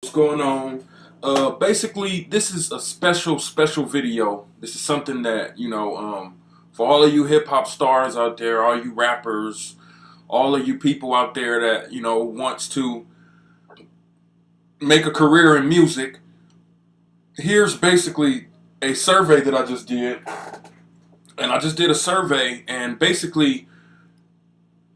What's going on? Basically, this is a special video. This is something that, for all of you hip hop stars out there, all you rappers, all of you people out there that, wants to make a career in music, here's basically a survey that I just did. And I just did a survey, and basically,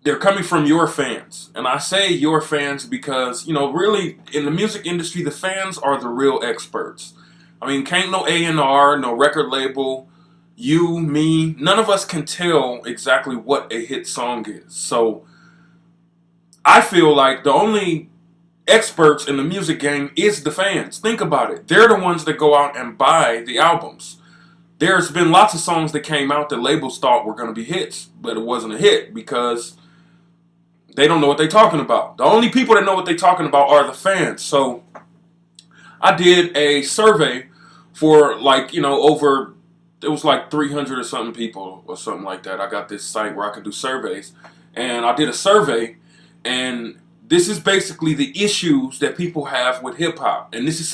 they're coming from your fans. And I say your fans because, really, in the music industry, the fans are the real experts. I mean, can't no A&R, no record label, you, me, none of us can tell exactly what a hit song is. So, I feel like the only experts in the music game is the fans. Think about it. They're the ones that go out and buy the albums. There's been lots of songs that came out that labels thought were going to be hits, but it wasn't a hit because they don't know what they're talking about. The only people that know what they're talking about are the fans. So I did a survey for over, it was like 300 or something people or something like that. I got this site where I can do surveys. And I did a survey, and this is basically the issues that people have with hip hop. And this is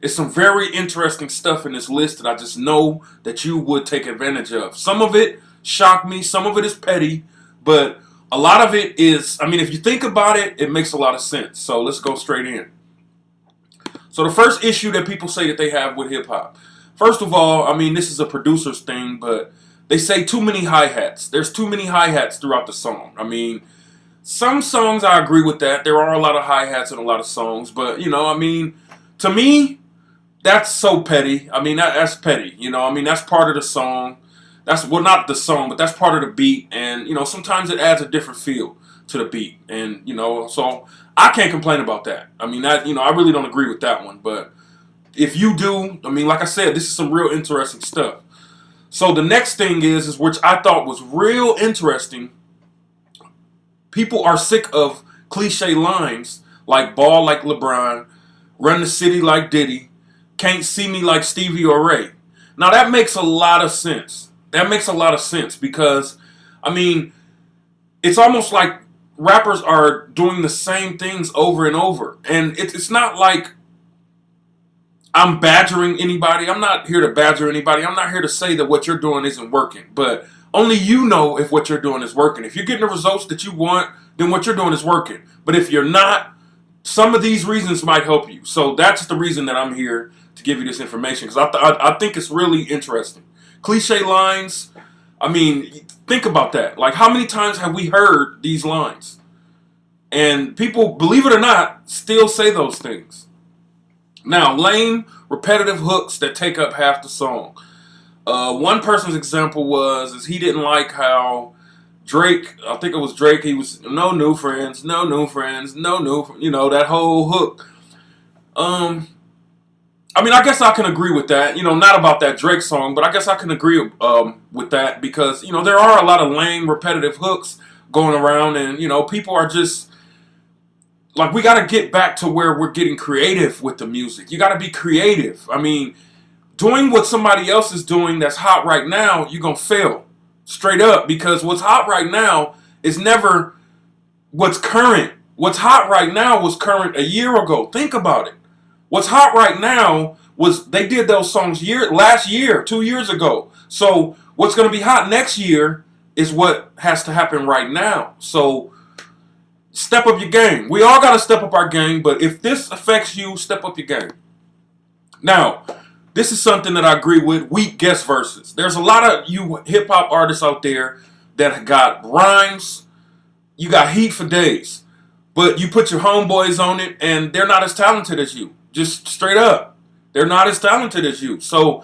it's some very interesting stuff in this list that I just know that you would take advantage of. Some of it shocked me, some of it is petty, but a lot of it is, if you think about it, it makes a lot of sense. So let's go straight in. So the first issue that people say that they have with hip hop. First of all, this is a producer's thing, but they say too many hi-hats. There's too many hi-hats throughout the song. Some songs I agree with that. There are a lot of hi-hats in a lot of songs, but to me, that's so petty. That's petty. That's part of the song. Not the song, but that's part of the beat. And, sometimes it adds a different feel to the beat. And, so I can't complain about that. I really don't agree with that one. But if you do, like I said, this is some real interesting stuff. So the next thing is which I thought was real interesting. People are sick of cliche lines like ball like LeBron, run the city like Diddy, can't see me like Stevie or Ray. Now that makes a lot of sense. That makes a lot of sense because, it's almost like rappers are doing the same things over and over. And it's not like I'm badgering anybody. I'm not here to badger anybody. I'm not here to say that what you're doing isn't working. But only you know if what you're doing is working. If you're getting the results that you want, then what you're doing is working. But if you're not, some of these reasons might help you. So that's the reason that I'm here to give you this information, because I think it's really interesting. Cliche lines, think about that. Like, how many times have we heard these lines? And people, believe it or not, still say those things. Now, lame, repetitive hooks that take up half the song. One person's example is he didn't like how Drake, I think it was Drake, he was, no new friends, no new friends, no new, that whole hook. I guess I can agree with that. Not about that Drake song, but I guess I can agree with that because, there are a lot of lame, repetitive hooks going around, and, people are just, like, we got to get back to where we're getting creative with the music. You got to be creative. Doing what somebody else is doing that's hot right now, you're going to fail. Straight up. Because what's hot right now is never what's current. What's hot right now was current a year ago. Think about it. What's hot right now was they did those songs last year, 2 years ago. So what's going to be hot next year is what has to happen right now. So step up your game. We all got to step up our game, but if this affects you, step up your game. Now, this is something that I agree with, weak guest verses. There's a lot of you hip-hop artists out there that got rhymes, you got heat for days, but you put your homeboys on it, and they're not as talented as you. Just straight up. They're not as talented as you. So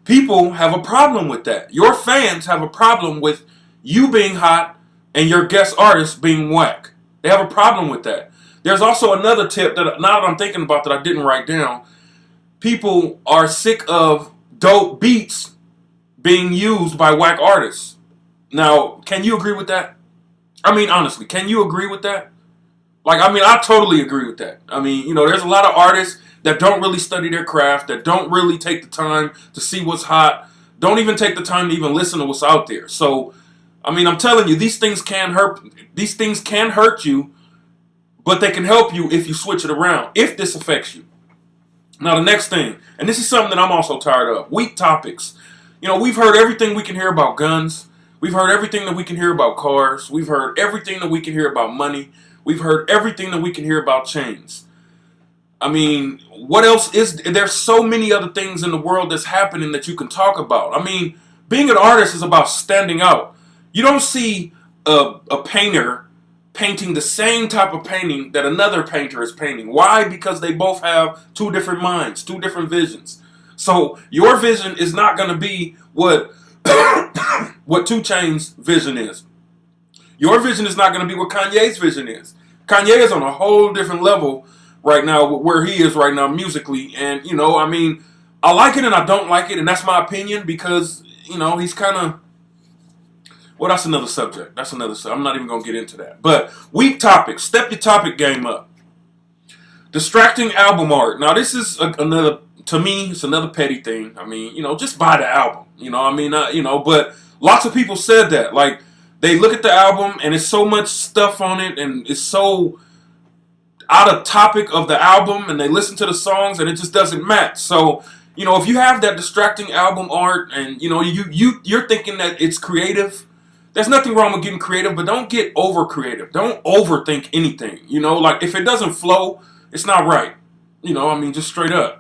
people have a problem with that. Your fans have a problem with you being hot and your guest artists being whack. They have a problem with that. There's also another tip that now that I'm thinking about that I didn't write down. People are sick of dope beats being used by whack artists. Now, can you agree with that? Honestly, can you agree with that? I totally agree with that. There's a lot of artists that don't really study their craft, that don't really take the time to see what's hot, don't even take the time to even listen to what's out there. So, I'm telling you, these things can hurt you but they can help you if you switch it around, if this affects you. Now, the next thing, and this is something that I'm also tired of, weak topics. You know, we've heard everything we can hear about guns. We've heard everything that we can hear about cars. We've heard everything that we can hear about money. We've heard everything that we can hear about chains. I mean, what else is there's so many other things in the world that's happening that you can talk about. I mean, being an artist is about standing out. You don't see a painter painting the same type of painting that another painter is painting. Why? Because they both have two different minds, two different visions. So your vision is not going to be what what 2 Chainz's vision is. Your vision is not going to be what Kanye's vision is. Kanye is on a whole different level right now, where he is right now musically. And, you know, I mean, I like it and I don't like it, and that's my opinion because, you know, he's kind of... Well, that's another subject. That's another subject. I'm not even going to get into that. But weak topics. Step your topic game up. Distracting album art. Now, this is another... To me, it's another petty thing. I mean, you know, just buy the album. You know, I mean, you know, but lots of people said that. Like, they look at the album and it's so much stuff on it and it's so out of topic of the album, and they listen to the songs and it just doesn't match. So, you know, if you have that distracting album art and, you know, you're thinking that it's creative, there's nothing wrong with getting creative, but don't get over creative. Don't overthink anything. You know, like if it doesn't flow, it's not right. You know, I mean, just straight up.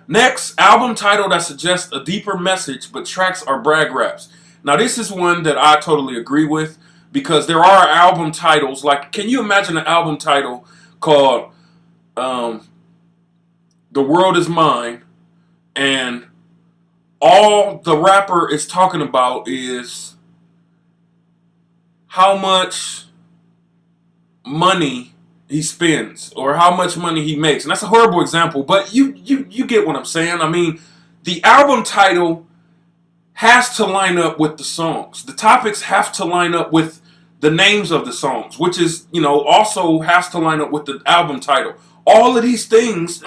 Next, album title that suggests a deeper message, but tracks are brag raps. Now, this is one that I totally agree with, because there are album titles, like, can you imagine an album title called The World Is Mine, and all the rapper is talking about is how much money he spends or how much money he makes. And that's a horrible example, but you get what I'm saying. I mean, the album title has to line up with the songs. The topics have to line up with the names of the songs, which is, you know, also has to line up with the album title. All of these things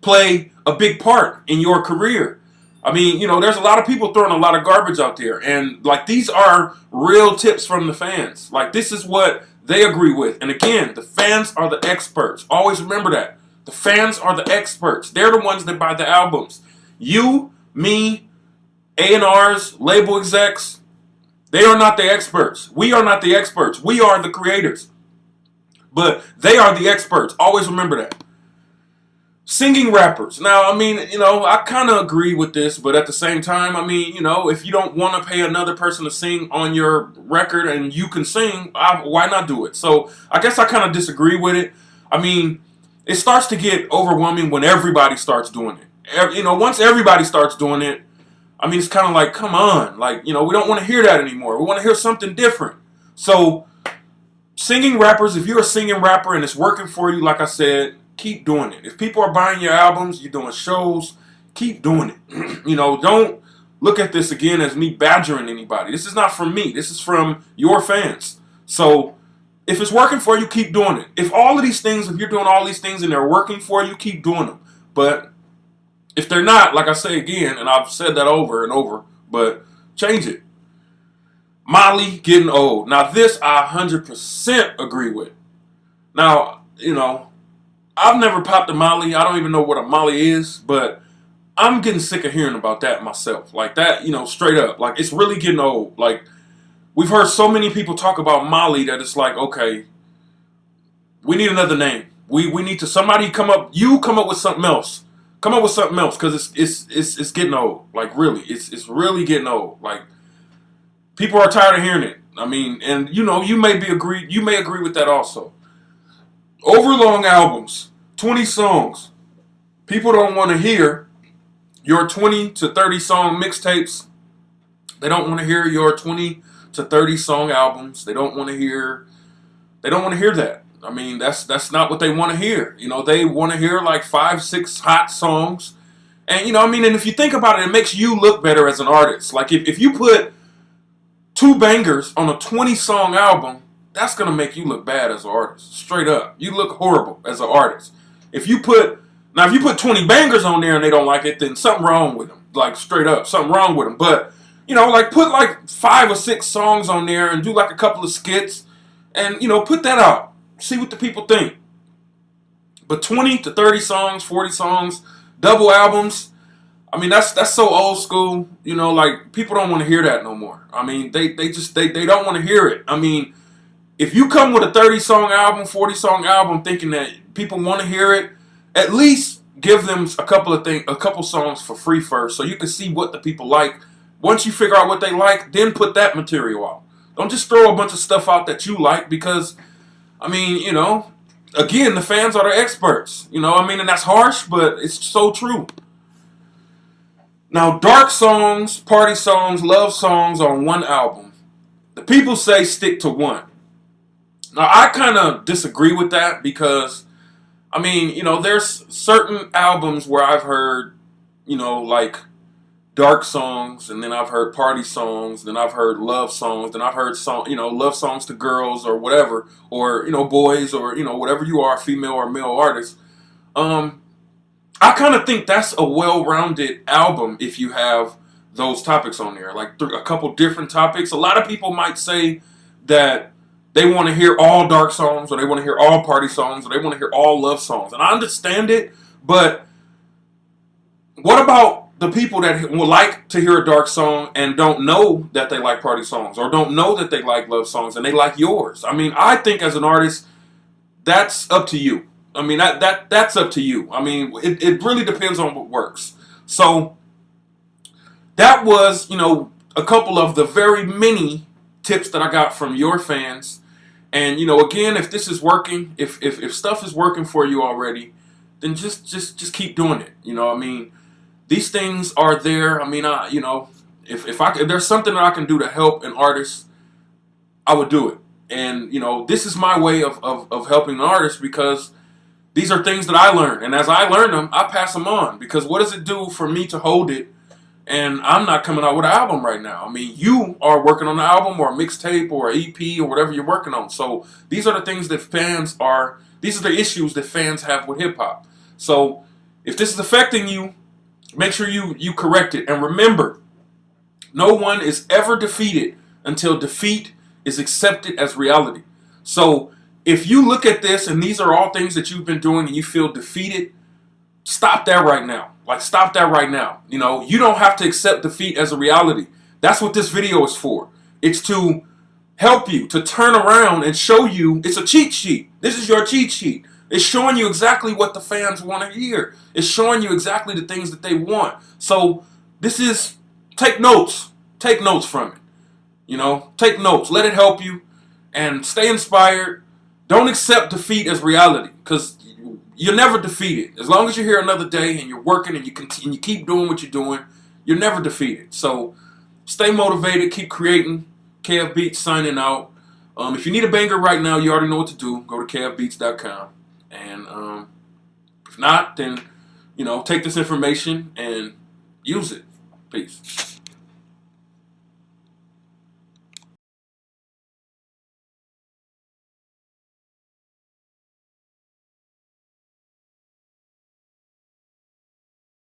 play a big part in your career. I mean, you know, there's a lot of people throwing a lot of garbage out there, and like these are real tips from the fans. Like, this is what they agree with. And again, the fans are the experts. Always remember that. The fans are the experts. They're the ones that buy the albums. You, me, A&Rs, label execs, they are not the experts. We are not the experts. We are the creators. But they are the experts. Always remember that. Singing rappers. Now, I mean, you know, I kind of agree with this, but at the same time, I mean, you know, if you don't want to pay another person to sing on your record and you can sing, why not do it? So I guess I kind of disagree with it. I mean, it starts to get overwhelming when everybody starts doing it. You know, once everybody starts doing it, I mean, it's kind of like, come on. Like, you know, we don't want to hear that anymore. We want to hear something different. So singing rappers, if you're a singing rapper and it's working for you, like I said, keep doing it. If people are buying your albums, you're doing shows, keep doing it. You know, don't look at this again as me badgering anybody. This is not from me. This is from your fans. So if it's working for you, keep doing it. If you're doing all these things and they're working for you, keep doing them. But if they're not, like I say again, and I've said that over and over, but change it. Molly getting old. Now this I 100% agree with. Now, you know, I've never popped a Molly. I don't even know what a Molly is, but I'm getting sick of hearing about that myself. Like that, you know, straight up. Like, it's really getting old. Like, we've heard so many people talk about Molly that it's like, okay, we need another name. We need to, somebody come up with something else. Come up with something else, because it's getting old. Like, really. It's really getting old. Like, people are tired of hearing it. I mean, and you know, you may agree with that also. Overlong albums, 20 songs. People don't want to hear your 20 to 30 song mixtapes. They don't want to hear your 20 to 30 song albums. They don't want to hear that. I mean, that's not what they want to hear. You know, they want to hear like 5, 6 hot songs. And you know, I mean, and if you think about it, it makes you look better as an artist. Like if you put 2 bangers on a 20 song album, that's going to make you look bad as an artist. Straight up. You look horrible as an artist. If you put 20 bangers on there and they don't like it, then something wrong with them. Like, straight up, something wrong with them. But, you know, like, put like 5 or 6 songs on there and do like a couple of skits and, you know, put that out. see what the people think. But 20 to 30 songs, 40 songs, double albums, I mean, that's so old school. You know, like, people don't want to hear that no more. I mean, they don't want to hear it. I mean, if you come with a 30-song album, 40-song album thinking that people want to hear it, at least give them a couple songs for free first so you can see what the people like. Once you figure out what they like, then put that material out. Don't just throw a bunch of stuff out that you like because, I mean, you know, again, the fans are the experts. You know, I mean, and that's harsh, but it's so true. Now, dark songs, party songs, love songs on one album. The people say stick to one. Now, I kind of disagree with that because, I mean, you know, there's certain albums where I've heard, you know, like dark songs, and then I've heard party songs, then I've heard love songs, then I've heard love songs to girls or whatever, or, you know, boys, or, you know, whatever you are, female or male artist. I kind of think that's a well-rounded album if you have those topics on there, like a couple different topics. A lot of people might say that they want to hear all dark songs, or they want to hear all party songs, or they want to hear all love songs. And I understand it, but what about the people that would like to hear a dark song and don't know that they like party songs, or don't know that they like love songs and they like yours? I mean, I think as an artist, that's up to you. I mean, that's up to you. I mean, it really depends on what works. So that was, you know, a couple of the very many tips that I got from your fans. And, you know, again, if this is working, if stuff is working for you already, then just keep doing it. You know, I mean, these things are there. I mean, you know, if there's something that I can do to help an artist, I would do it. And, you know, this is my way of helping an artist because these are things that I learned. And as I learn them, I pass them on. Because what does it do for me to hold it and I'm not coming out with an album right now? I mean, you are working on an album or a mixtape or an EP or whatever you're working on. So these are the things that these are the issues that fans have with hip-hop. So if this is affecting you, make sure you correct it. And remember, no one is ever defeated until defeat is accepted as reality. So if you look at this and these are all things that you've been doing and you feel defeated, stop that right now. Like, stop that right now. You know, you don't have to accept defeat as a reality. That's what this video is for. It's to help you, to turn around and show you. It's a cheat sheet. This is your cheat sheet. It's showing you exactly what the fans want to hear. It's showing you exactly the things that they want. So this is, take notes. Take notes from it. You know, take notes. Let it help you and stay inspired. Don't accept defeat as reality because you're never defeated. As long as you're here another day and you're working and you keep doing what you're doing, you're never defeated. So stay motivated. Keep creating. KF Beats signing out. If you need a banger right now, you already know what to do. Go to kfbeats.com. And if not, then, you know, take this information and use it. Peace.